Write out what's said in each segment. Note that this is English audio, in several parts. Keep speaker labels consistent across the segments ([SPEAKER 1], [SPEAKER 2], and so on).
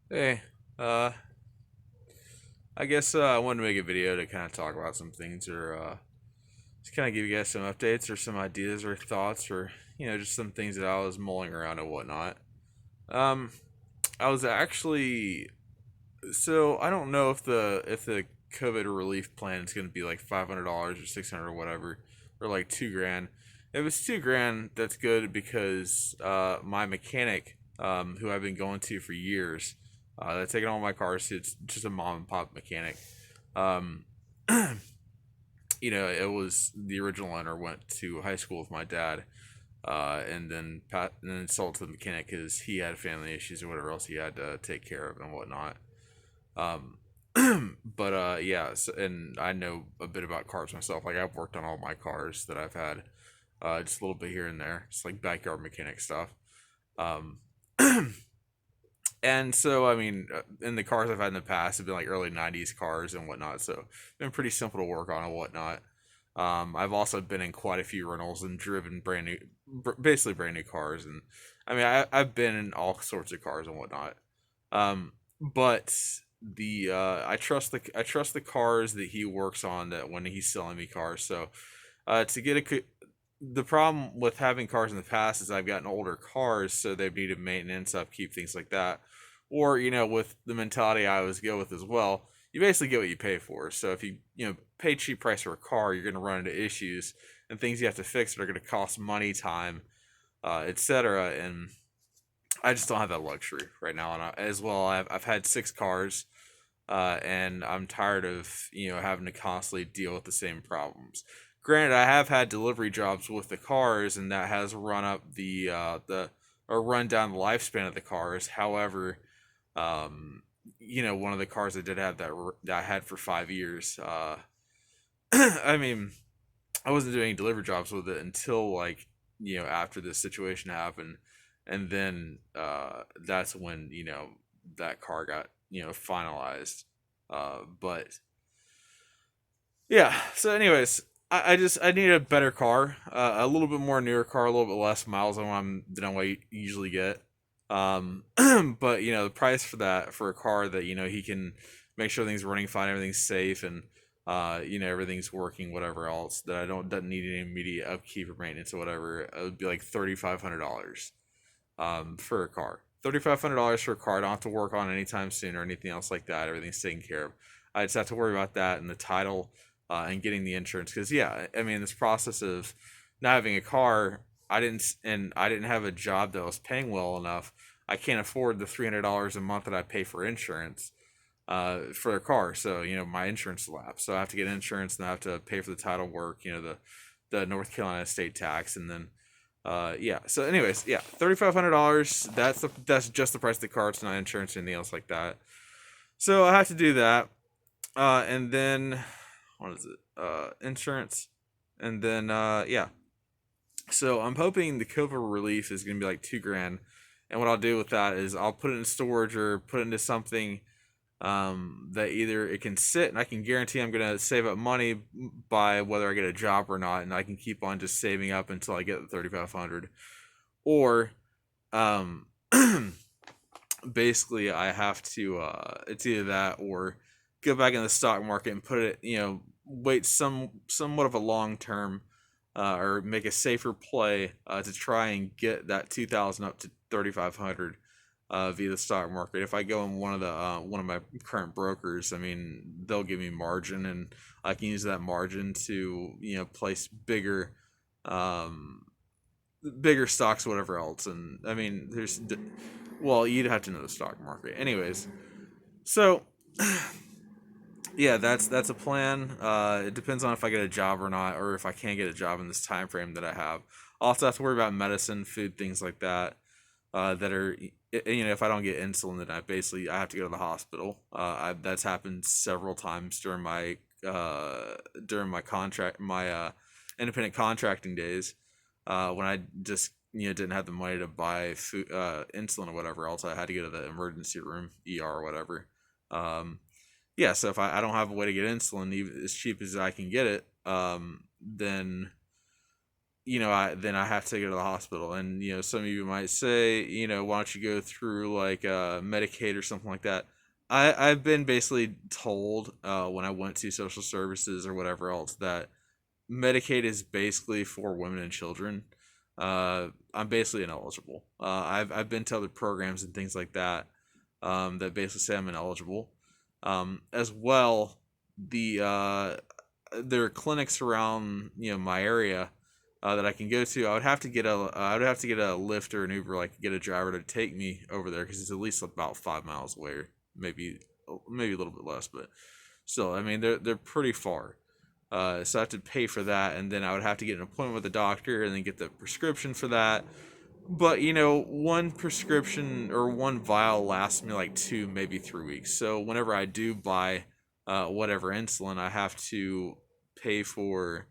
[SPEAKER 1] Hey, uh, I guess I wanted to make a video to kind of talk about some things, or just kind of give you guys some updates or some ideas or thoughts, or just some things that I was mulling around and whatnot. Um, I was actually so I don't know if the COVID relief plan is going to be like $500 or 600 or whatever, or like 2 grand. If it's 2 grand, that's good because my mechanic, who I've been going to for years, that's taken all my cars. It's just a mom and pop mechanic. Um, it was the original owner went to high school with my dad, and then sold to the mechanic because he had family issues or whatever else he had to take care of and whatnot. Um, but yeah, so, and I know a bit about cars myself. Like I've worked on all my cars that I've had, just a little bit here and there, just like backyard mechanic stuff. Um, and so I mean, in the cars I've had in the past have been like early '90s cars and whatnot, so been pretty simple to work on and whatnot. I've also been in quite a few rentals and driven brand new, basically brand new cars, and I mean I've been in all sorts of cars and whatnot. But the I trust the cars that he works on, that when he's selling me cars. So to get the problem with having cars in the past is I've gotten older cars, so they've needed maintenance, upkeep, things like that. Or with the mentality I always go with as well, you basically get what you pay for. So if you pay cheap price for a car, you're going to run into issues and things you have to fix that are going to cost money, time, etc. And I just don't have that luxury right now. And as well, I've had 6 cars, and I'm tired of having to constantly deal with the same problems. Granted, I have had delivery jobs with the cars, and that has run up the or run down the lifespan of the cars. However, um, one of the cars I did have that I had for 5 years. I mean, I wasn't doing any delivery jobs with it until like after this situation happened, and then that's when that car got finalized. But yeah. So, anyways, I need a better car, a little bit more newer car, a little bit less miles than I usually get. But the price for that, for a car that he can make sure things running fine, everything's safe, and everything's working, whatever else, that I don't doesn't need any immediate upkeep or maintenance or whatever, it would be like $3,500 for a car. $3,500 for a car. I don't have to work on anytime soon or anything else like that. Everything's taken care of. I just have to worry about that and the title, and getting the insurance. Because yeah, I mean, this process of not having a car, I didn't have a job that was paying well enough. I can't afford the $300 a month that I pay for insurance, for a car. So my insurance lapsed. So I have to get insurance, and I have to pay for the title work. The North Carolina state tax, and then yeah. So, anyways, yeah, $3,500. That's just the price of the car. It's not insurance or anything else like that. So I have to do that, and then what is it? Insurance, and then yeah. So I'm hoping the COVID relief is gonna be like 2 grand, and what I'll do with that is I'll put it in storage or put it into something, that either it can sit and I can guarantee I'm gonna save up money by whether I get a job or not, and I can keep on just saving up until I get the 3,500, or um, basically I have to it's either that or go back in the stock market and put it, wait somewhat of a long term, or make a safer play, to try and get that 2,000 up to 3,500, via the stock market. If I go in one of my current brokers, I mean, they'll give me margin, and I can use that margin to place um, bigger stocks, whatever else. And I mean, well, you'd have to know the stock market, anyways. So yeah, that's a plan. It depends on if I get a job or not, or if I can't get a job in this time frame that I have. I'll also have to worry about medicine, food, things like that. That are if I don't get insulin, then I have to go to the hospital. That's happened several times during my contract, my independent contracting days, when I just didn't have the money to buy food, insulin or whatever else. I had to go to the emergency room, ER or whatever. Um, yeah, so if I don't have a way to get insulin, even as cheap as I can get it, then then I have to go to the hospital. And some of you might say, why don't you go through like Medicaid or something like that. I've been basically told when I went to social services or whatever else that Medicaid is basically for women and children. I'm basically ineligible. I've been to other programs and things like that that basically say I'm ineligible. As well, there are clinics around my area that I can go to. I would have to get a Lyft or an Uber, like get a driver to take me over there because it's at least about 5 miles away, or maybe a little bit less, but still, I mean they're pretty far. So I have to pay for that, and then I would have to get an appointment with the doctor, and then get the prescription for that. But one prescription or one vial lasts me like 2, maybe 3 weeks. So whenever I do buy whatever insulin, pay for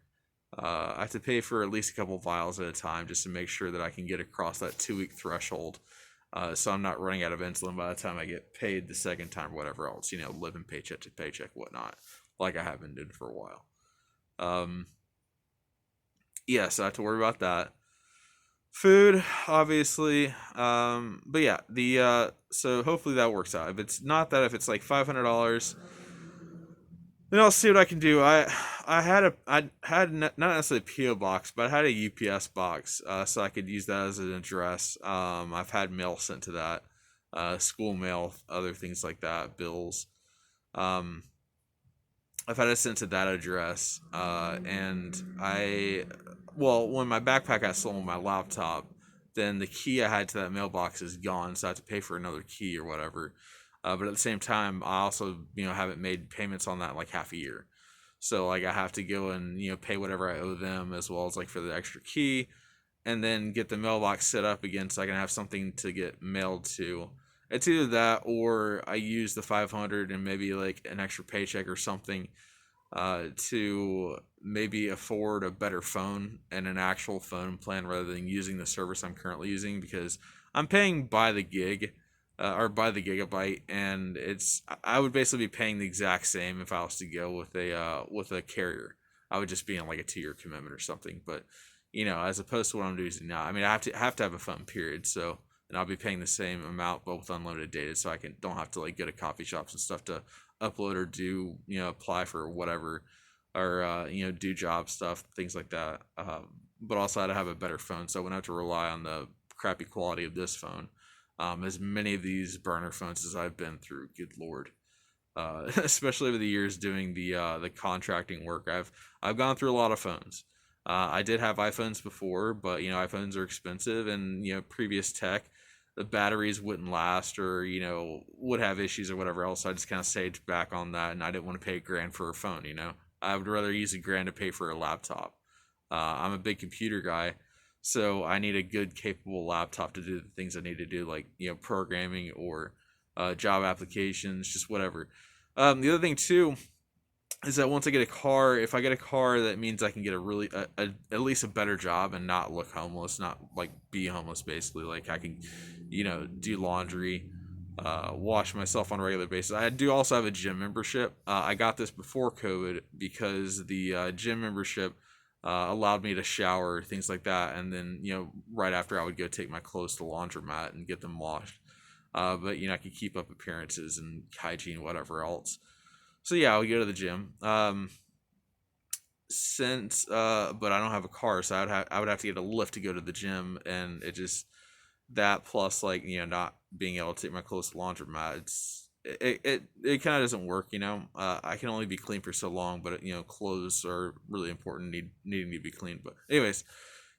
[SPEAKER 1] I have to pay for at least a couple vials at a time just to make sure that I can get across that 2 week threshold. So I'm not running out of insulin by the time I get paid the second time or whatever else, living paycheck to paycheck, whatnot, like I have been doing for a while. Yeah, so I have to worry about that. Food, obviously. But yeah, the so hopefully that works out. If it's not that, if it's like $500, then I'll see what I can do. I had not necessarily a PO box, but I had a UPS box, so I could use that as an address. I've had mail sent to that, school mail, other things like that, bills. Um, I've had it sent to that address, and well, when my backpack got stolen, my laptop, then the key I had to that mailbox is gone, so I have to pay for another key or whatever. But at the same time, I also, haven't made payments on that in like half a year. So like I have to go and pay whatever I owe them, as well as like for the extra key, and then get the mailbox set up again so I can have something to get mailed to. It's either that or I use the 500 and maybe like an extra paycheck or something to maybe afford a better phone and an actual phone plan rather than using the service I'm currently using, because I'm paying by the gig or by the gigabyte, and I would basically be paying the exact same if I was to go with a carrier. I would just be in like a 2 year commitment or something, but as opposed to what I'm using now, I mean, I have to have a phone, period. So, and I'll be paying the same amount but with unlimited data, so I don't have to like go to coffee shops and stuff to upload or do apply for whatever, or do job stuff, things like that. But also I had to have a better phone, so I wouldn't have to rely on the crappy quality of this phone. As many of these burner phones as I've been through, good lord. Especially over the years doing the contracting work, I've gone through a lot of phones. I did have iPhones before, but iPhones are expensive, and previous tech, the batteries wouldn't last, or would have issues or whatever else. So I just kind of saved back on that, and I didn't want to pay $1,000 for a phone. I would rather use $1,000 to pay for a laptop. I'm a big computer guy, so I need a good, capable laptop to do the things I need to do, like programming or job applications, just whatever. The other thing too is that once I get a car, if I get a car, that means I can get at least a better job and not look homeless, not like be homeless basically. Like I can, do laundry, wash myself on a regular basis. I do also have a gym membership. I got this before COVID because the gym membership allowed me to shower, things like that, and then right after I would go take my clothes to laundromat and get them washed. But I could keep up appearances and hygiene, whatever else. So yeah, I would go to the gym. Since but I don't have a car, so I would have to get a lift to go to the gym, and it just, that plus like not being able to take my clothes to laundromat, it kind of doesn't work. I can only be clean for so long, but clothes are really important, needing to be clean. But anyways,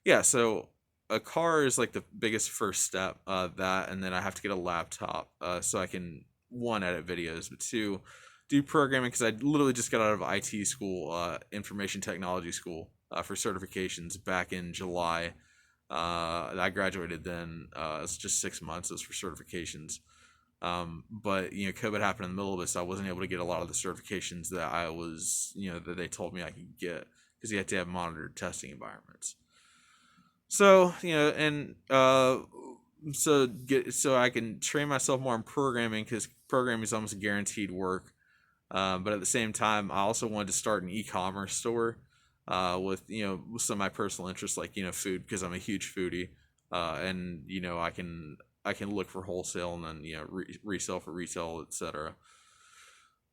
[SPEAKER 1] yeah, so a car is like the biggest first step, that, and then I have to get a laptop so I can, one, edit videos, but two, do programming, because I literally just got out of IT school, information technology school, for certifications back in July. I graduated then. It's just 6 months. It was for certifications. But COVID happened in the middle of this, so I wasn't able to get a lot of the certifications that that they told me I could get, because you have to have monitored testing environments. So and so I can train myself more in programming, because programming is almost guaranteed work. But at the same time, I also wanted to start an e-commerce store. with with some of my personal interests, like food, because I'm a huge foodie, and I can look for wholesale and then resell for retail, etc.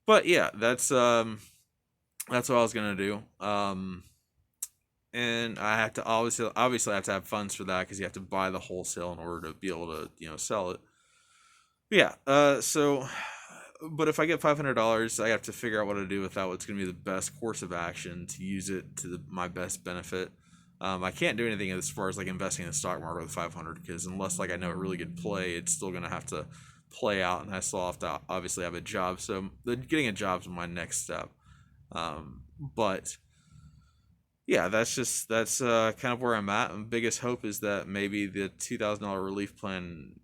[SPEAKER 1] But yeah, that's what I was gonna do. And I have to obviously I have to have funds for that because you have to buy the wholesale in order to be able to sell it. Yeah. So, but if I get $500, I have to figure out what to do with that. What's going to be the best course of action to use it to my best benefit. I can't do anything as far as like investing in the stock market with 500 because unless like I know a really good play, it's still going to have to play out, and I still have to obviously have a job. So getting a job is my next step. But yeah, that's kind of where I'm at. And biggest hope is that maybe the $2,000 relief plan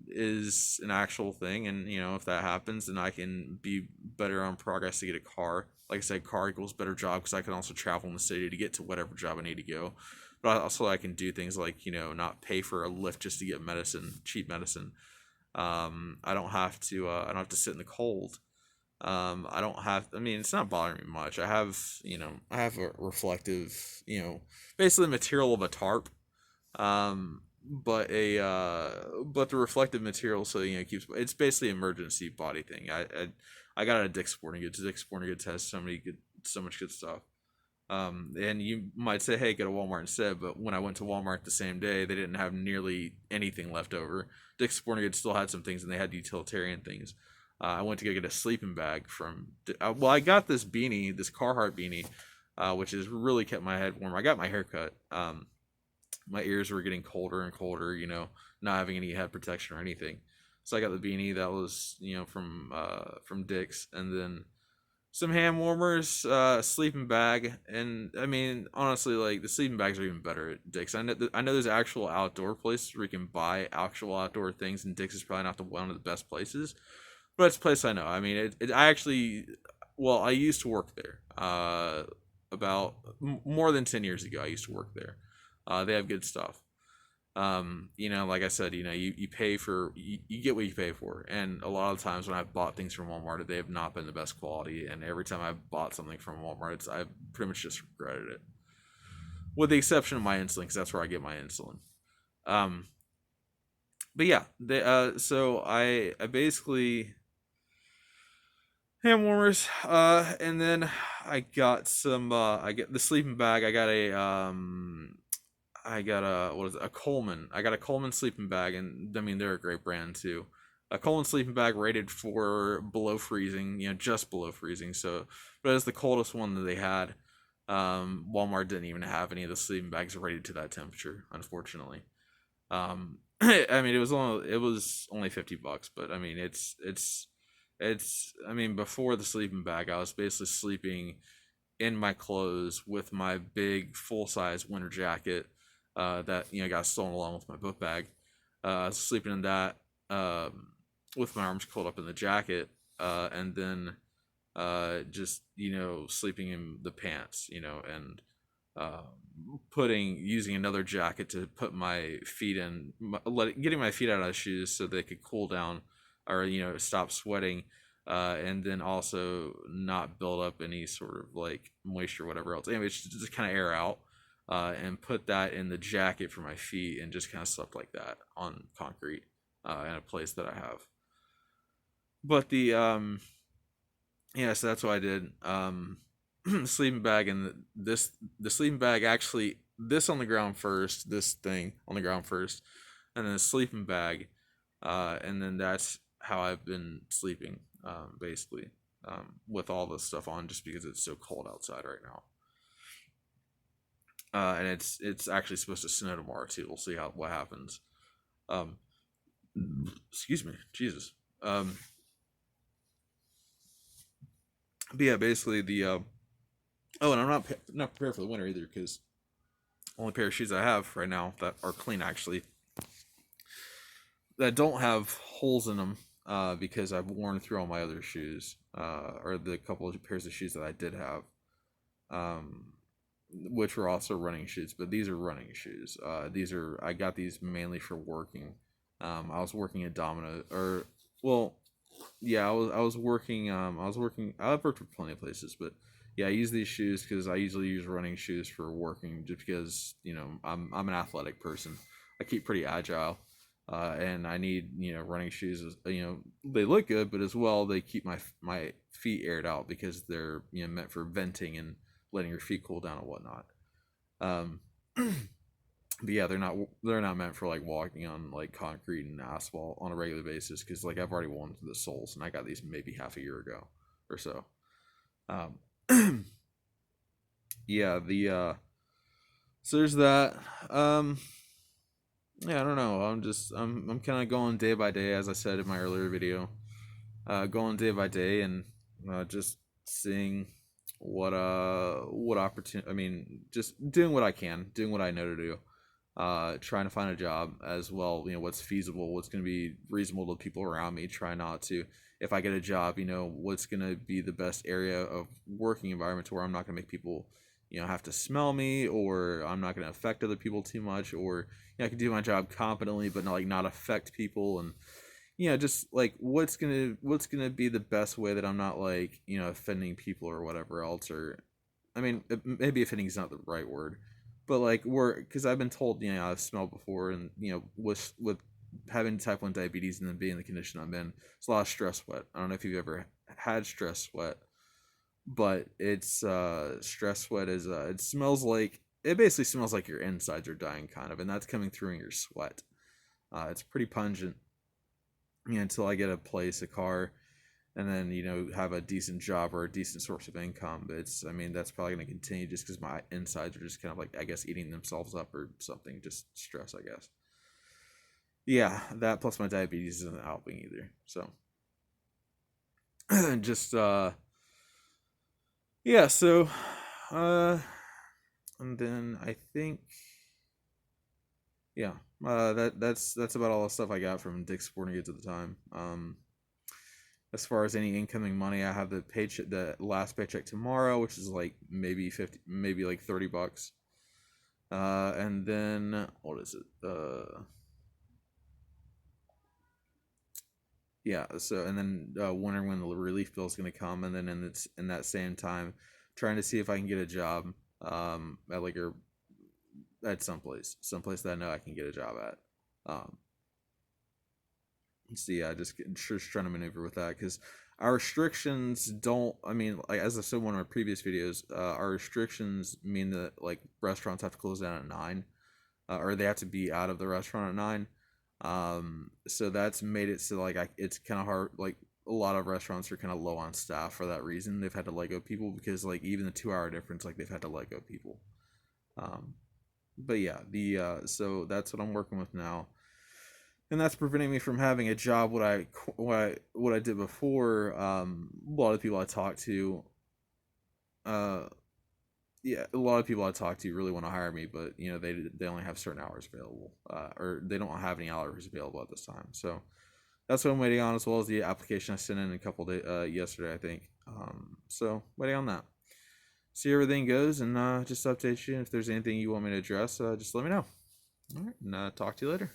[SPEAKER 1] is an actual thing, and if that happens, then I can be better on progress to get a car. Like I said, car equals better job because I can also travel in the city to get to whatever job I need to go. But also I can do things like not pay for a lift just to get medicine, cheap medicine. I don't have to. I don't have to sit in the cold. I don't have. I mean, it's not bothering me much. I have a reflective, basically the material of a tarp. But the reflective material, so keeps. It's basically an emergency body thing. I got it at Dick's Sporting Goods. Dick's Sporting Goods has so much good stuff. And you might say, hey, go to Walmart instead. But when I went to Walmart the same day, they didn't have nearly anything left over. Dick's Sporting Goods still had some things, and they had utilitarian things. I went to go get a sleeping bag from. Well, I got this beanie, this Carhartt beanie, which has really kept my head warm. I got my hair cut. My ears were getting colder and colder. Not having any head protection or anything. So I got the beanie that was from Dick's, and then some hand warmers, sleeping bag, and I mean honestly, like the sleeping bags are even better at Dick's. I know there's actual outdoor places where you can buy actual outdoor things, and Dick's is probably not one of the best places, but it's a place I know. I mean, I actually, well, I used to work there. About more than 10 years ago, I used to work there. They have good stuff. Like I said, you pay for you get what you pay for, and a lot of times when I've bought things from Walmart, they have not been the best quality, and every time I've bought something from Walmart, I've pretty much just regretted it, with the exception of my insulin, because that's where I get my insulin. Um, but yeah, so I basically hand warmers, and then I got some, I get the sleeping bag. I got a what is it, a Coleman. I got a Coleman sleeping bag, and I mean they're a great brand too. A Coleman sleeping bag rated for below freezing, just below freezing. So, but it's the coldest one that they had. Walmart didn't even have any of the sleeping bags rated to that temperature, unfortunately. I mean it was only $50, but I mean it's I mean before the sleeping bag, I was basically sleeping in my clothes with my big full size winter jacket that got stolen along with my book bag. I was sleeping in that with my arms curled up in the jacket, and then just sleeping in the pants, and uh, using another jacket to put my feet in, getting my feet out of the shoes so they could cool down or stop sweating, and then also not build up any sort of like moisture or whatever else. Anyway, just kind of air out, and put that in the jacket for my feet, and just kind of slept like that on concrete in a place that I have. But yeah, so that's what I did. Sleeping bag, and the sleeping bag actually, this on the ground first, this thing on the ground first, and then a sleeping bag, and then that's how I've been sleeping, basically, with all this stuff on, just because it's so cold outside right now. And it's actually supposed to snow tomorrow too. We'll see what happens. Um, excuse me, Jesus. But yeah, basically oh, and I'm not prepared for the winter either because only pair of shoes I have right now that are clean actually, that don't have holes in them, because I've worn through all my other shoes, or the couple of pairs of shoes that I did have, um, which were also running shoes, but these are running shoes. I got these mainly for working. I was working at Domino, or well, yeah, I was working. I've worked for plenty of places, but yeah, I use these shoes because I usually use running shoes for working, just because I'm an athletic person. I keep pretty agile, and I need running shoes. They look good, but as well they keep my feet aired out because they're meant for venting and letting your feet cool down and whatnot. Um, but yeah, they're not meant for like walking on like concrete and asphalt on a regular basis, because like I've already worn the soles and I got these maybe half a year ago or so. Um, yeah, so there's that. Um, yeah, I don't know. I'm kind of going day by day, as I said in my earlier video. Going day by day and just seeing what opportunity. I mean, just doing what I can, doing what I know to do. Trying to find a job as well. What's feasible, what's going to be reasonable to people around me. Try not to, if I get a job, what's going to be the best area of working environment to where I'm not going to make people, have to smell me, or I'm not going to affect other people too much, or I can do my job competently but not affect people. And just like what's gonna be the best way that I'm not like offending people or whatever else. Or I mean, maybe offending is not the right word, but like because I've been told I've smelled before, and with having type 1 diabetes and then being in the condition I'm in, it's a lot of stress sweat. I don't know if you've ever had stress sweat, but it's stress sweat is it basically smells like your insides are dying, kind of, and that's coming through in your sweat. It's pretty pungent. Until I get a car, and then have a decent job or a decent source of income. But I mean, that's probably going to continue just because my insides are just kind of like, I guess, eating themselves up or something. Just stress, I guess. Yeah, that plus my diabetes isn't helping either. So just yeah. So and then I think yeah. That's about all the stuff I got from Dick's Sporting Goods at the time. As far as any incoming money, I have the last paycheck tomorrow, which is like maybe 50, maybe like $30. And then what is it? Yeah. So and then wondering when the relief bill is gonna come, and then in that same time, trying to see if I can get a job at like at someplace that I know I can get a job at. So yeah, just trying to maneuver with that, because our restrictions don't. I mean, like as I said in one of my previous videos, our restrictions mean that like restaurants have to close down at 9, or they have to be out of the restaurant at 9. So that's made it so like it's kind of hard. Like a lot of restaurants are kind of low on staff for that reason. They've had to let go people because like even the 2 hour difference, like they've had to let go people. Um, but yeah, the so that's what I'm working with now, and that's preventing me from having a job. What I did before. A lot of people I talked to, uh, yeah, a lot of people I talk to really want to hire me, but they only have certain hours available, or they don't have any hours available at this time. So that's what I'm waiting on, as well as the application I sent in a couple days yesterday, I think. So waiting on that. See how everything goes, and just update you. If there's anything you want me to address, just let me know. All right, and talk to you later.